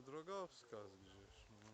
był drogowskaz gdzieś. No.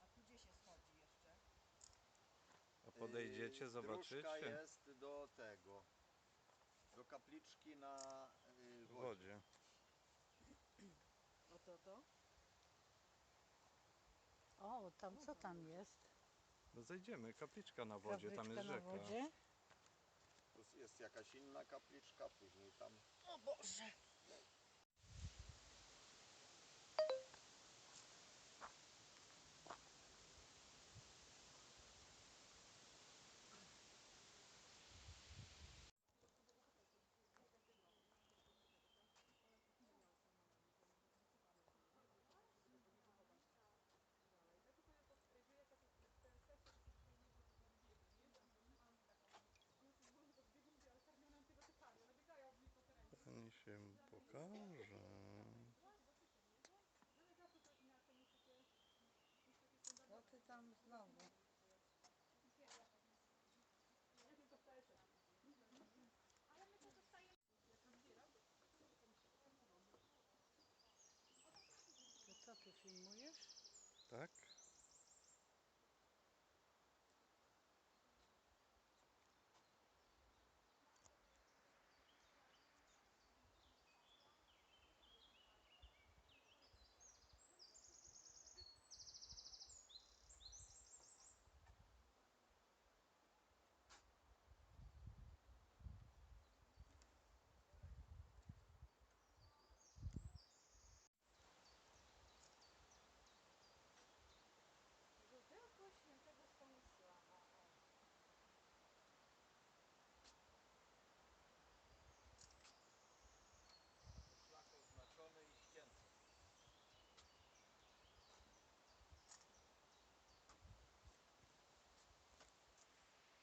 A tu gdzie się schodzi jeszcze? A podejdziecie, Dróżka zobaczycie jest do tego, do kapliczki na w wodzie. wodzie. Oto to? O, tam co tam jest? No zejdziemy, kapliczka na wodzie, tam Kapliczka jest na rzeka. wodzie? Tu jest jakaś inna kapliczka, później tam. O Boże! Pani się pokaże. Co ty tam znowu? To co ty filmujesz? Tak? Źródełko świętego Stanisława. Szlak oznaczony i ścięty.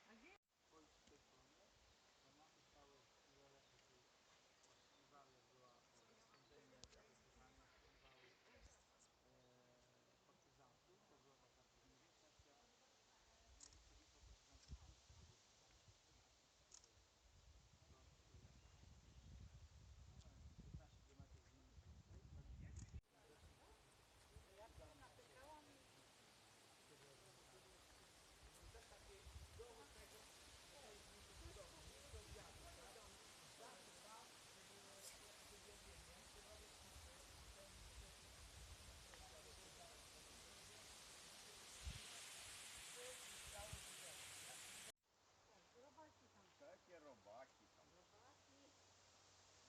A gdzie? Pójść z tej strony, to mamy stały niedaleko tu ostrzeliwały, jak była spędzenie przesłuchania, ostrzeliwały partyzantów, to była taka największa akcja Mickiewicza partyzantów-antysowiecka, stąd no, 15 km mniej więcej, dla Mickiewicza Ja się natykałam i... też takie doły tego, do wiatru, tak? Zawsze tam, Robaki tam. Takie robaki tam. Robaki.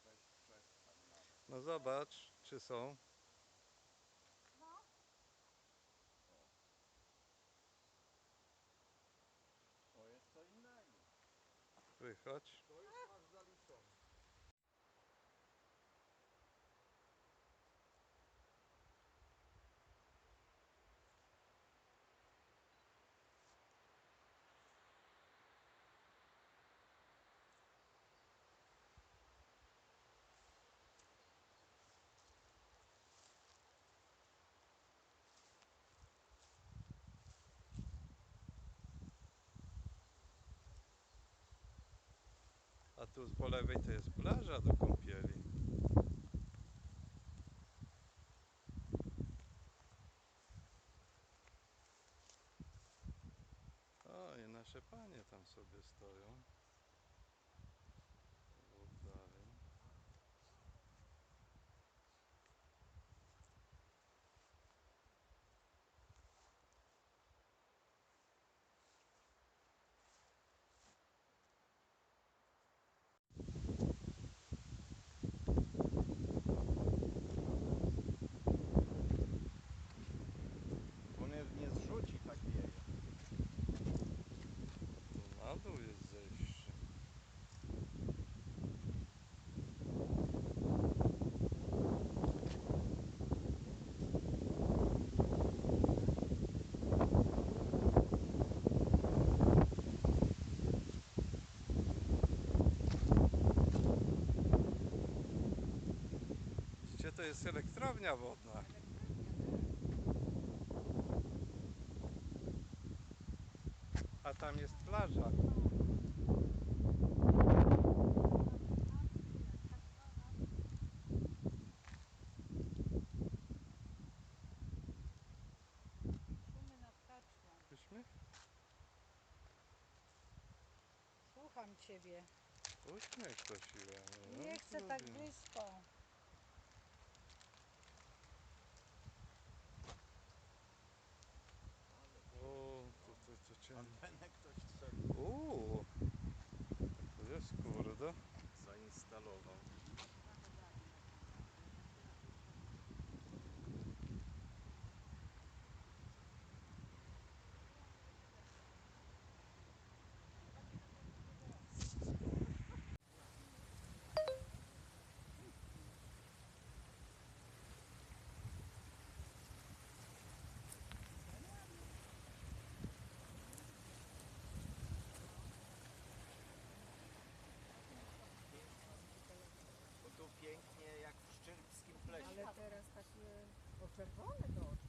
Weź przestań nawet. No zobacz, czy są. No. O. To jest co innego. Wychodź. To już masz zaliczone. A tu po lewej to jest plaża do kąpieli. O, i nasze panie tam sobie stoją w oddali. Bo mnie nie zrzuci, tak wieje. jest elektrownia wodna. A tam jest plaża. Szumy nad kaczmą. Byśmy? Słucham ciebie. Uśmiech prosiła. No, Nie chcę tak lubię. blisko. O, to cię... Antenę ktoś trzeba To jest kurde. zainstalował. Bo tu pięknie jak w szczerbskim plesie. Ale teraz takie poczerwone do oczu.